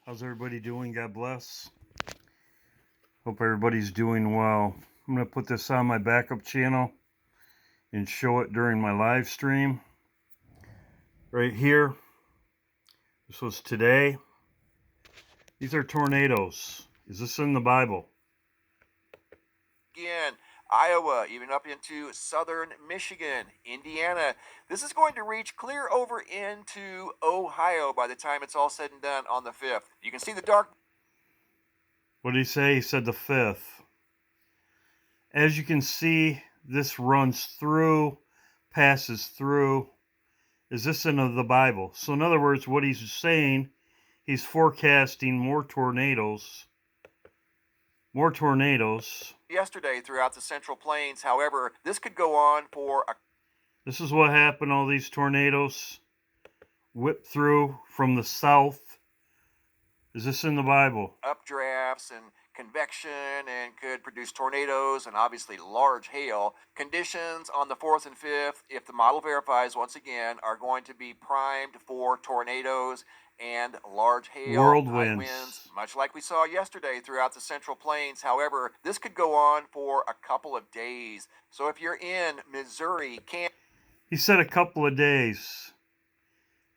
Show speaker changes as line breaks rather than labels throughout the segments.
How's everybody doing? God bless. Hope everybody's doing well. I'm going to put this on my backup channel and show it during my live stream. Right here. This was today. These are tornadoes. Is this in the Bible?
Again, Iowa, even up into southern Michigan, Indiana. This is going to reach clear over into Ohio by the time it's all said and done on the 5th. You can see the dark.
What did he say? He said the 5th. As you can see, this runs through, passes through. Is this in the Bible? So in other words, what he's saying, he's forecasting more tornadoes
Yesterday throughout the Central Plains. However, this could go on for a.
This is what happened. All these tornadoes whipped through from the south. Is this in the Bible?
Updrafts and convection and could produce tornadoes and obviously large hail. Conditions on the 4th and 5th, if the model verifies once again, are going to be primed for tornadoes and large hail, high winds, much like we saw yesterday throughout the Central Plains. However, this could go on for a couple of days. So if you're in Missouri, Kansas.
He said a couple of days.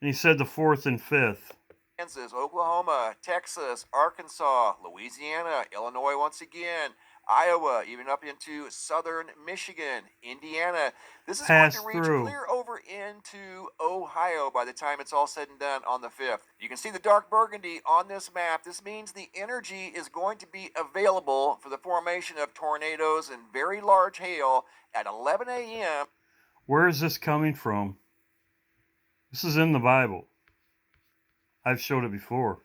And he said the 4th and 5th.
Kansas, Oklahoma, Texas, Arkansas, Louisiana, Illinois once again, Iowa, even up into southern Michigan, Indiana. This is going to reach clear over into Ohio by the time it's all said and done on the 5th. You can see the dark burgundy on this map. This means the energy is going to be available for the formation of tornadoes and very large hail at 11 a.m.
Where is this coming from? This is in the Bible. I've showed it before.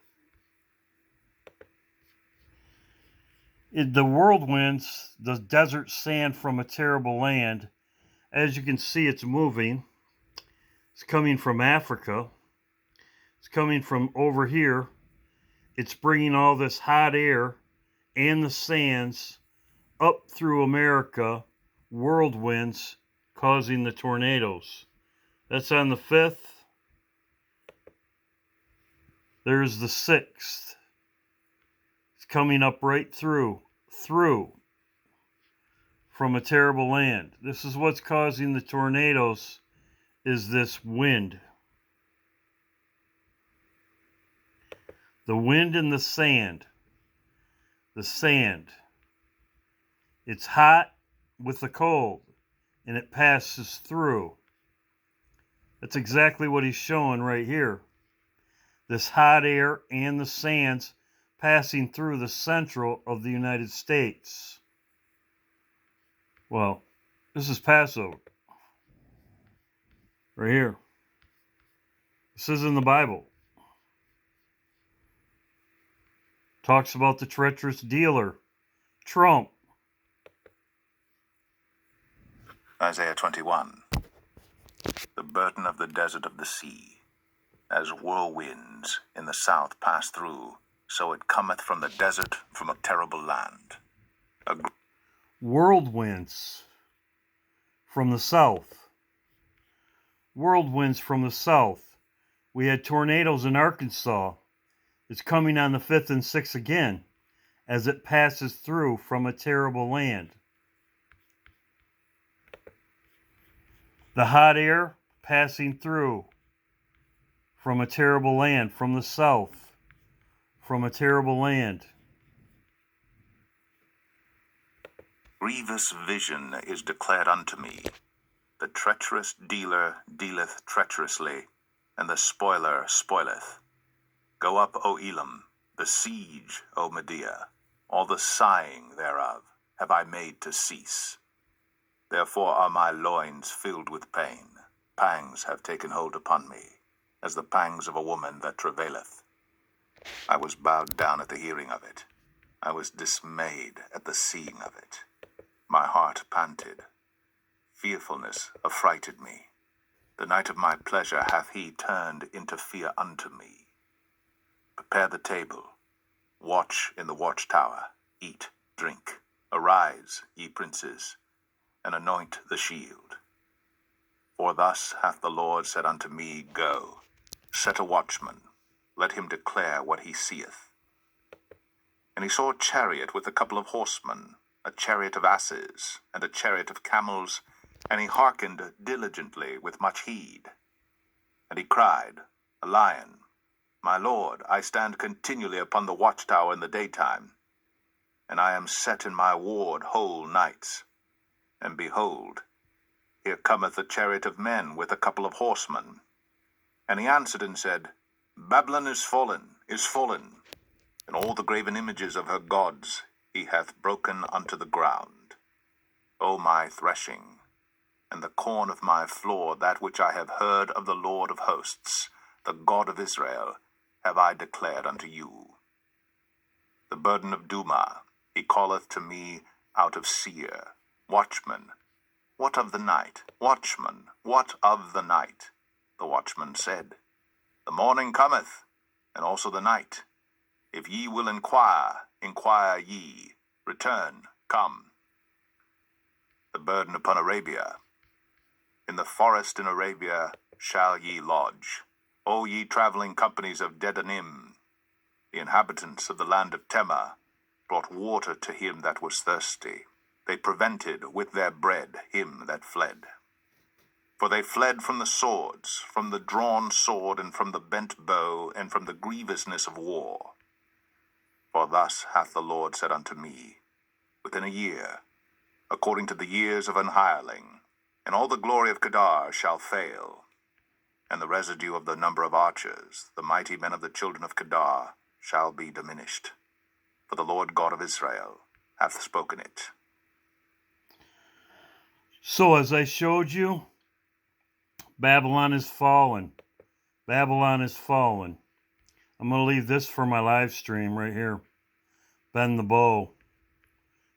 The whirlwinds, the desert sand from a terrible land, as you can see, it's moving. It's coming from Africa. It's coming from over here. It's bringing all this hot air and the sands up through America, whirlwinds causing the tornadoes. That's on the 5th. There's the 6th. It's coming up right through from a terrible land. This is what's causing the tornadoes, is this wind. The wind and the sand. The sand. It's hot with the cold, and it passes through. That's exactly what he's showing right here. This hot air and the sands passing through the central of the United States. Well, this is Passover. Right here. This is in the Bible. Talks about the treacherous dealer, Trump.
Isaiah 21. The burden of the desert of the sea. As whirlwinds in the south pass through, so it cometh from the desert, from a terrible land.
Whirlwinds from the south. Whirlwinds from the south. We had tornadoes in Arkansas. It's coming on the 5th and 6th again, as it passes through from a terrible land. The hot air passing through from a terrible land, from the south, from a terrible land.
Grievous vision is declared unto me. The treacherous dealer dealeth treacherously, and the spoiler spoileth. Go up, O Elam, the siege, O Medea, all the sighing thereof have I made to cease. Therefore are my loins filled with pain. Pangs have taken hold upon me, as the pangs of a woman that travaileth. I was bowed down at the hearing of it. I was dismayed at the seeing of it. My heart panted. Fearfulness affrighted me. The night of my pleasure hath he turned into fear unto me. Prepare the table. Watch in the watchtower. Eat, drink. Arise, ye princes, and anoint the shield. For thus hath the Lord said unto me, Go, set a watchman, let him declare what he seeth. And he saw a chariot with a couple of horsemen, a chariot of asses, and a chariot of camels, and he hearkened diligently with much heed. And he cried, A lion, my lord, I stand continually upon the watchtower in the daytime, and I am set in my ward whole nights. And behold, here cometh a chariot of men with a couple of horsemen. And he answered and said, Babylon is fallen, and all the graven images of her gods he hath broken unto the ground. O my threshing, and the corn of my floor, that which I have heard of the Lord of hosts, the God of Israel, have I declared unto you. The burden of Duma he calleth to me out of Seir. Watchman, what of the night? Watchman, what of the night? The watchman said, The morning cometh, and also the night. If ye will inquire, inquire ye. Return, come. The burden upon Arabia. In the forest in Arabia shall ye lodge, O ye traveling companies of Dedanim. The inhabitants of the land of Tema brought water to him that was thirsty. They prevented with their bread him that fled. For they fled from the swords, from the drawn sword, and from the bent bow, and from the grievousness of war. For thus hath the Lord said unto me, Within a year, according to the years of an hireling, and all the glory of Kedar shall fail, and the residue of the number of archers, the mighty men of the children of Kedar, shall be diminished. For the Lord God of Israel hath spoken it.
So as I showed you, Babylon is fallen. Babylon is fallen. I'm going to leave this for my live stream right here. Bend the bow.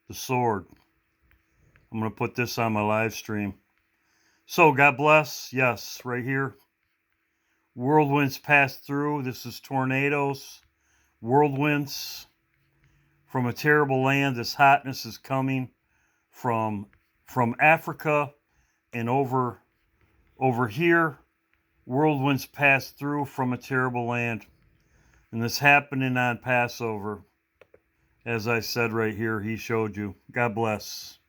The sword. I'm going to put this on my live stream. So God bless. Yes, right here. Whirlwinds pass through. This is tornadoes. Whirlwinds. From a terrible land, this hotness is coming from Africa and over here. Whirlwinds pass through from a terrible land. And this happening on Passover. As I said right here, he showed you. God bless.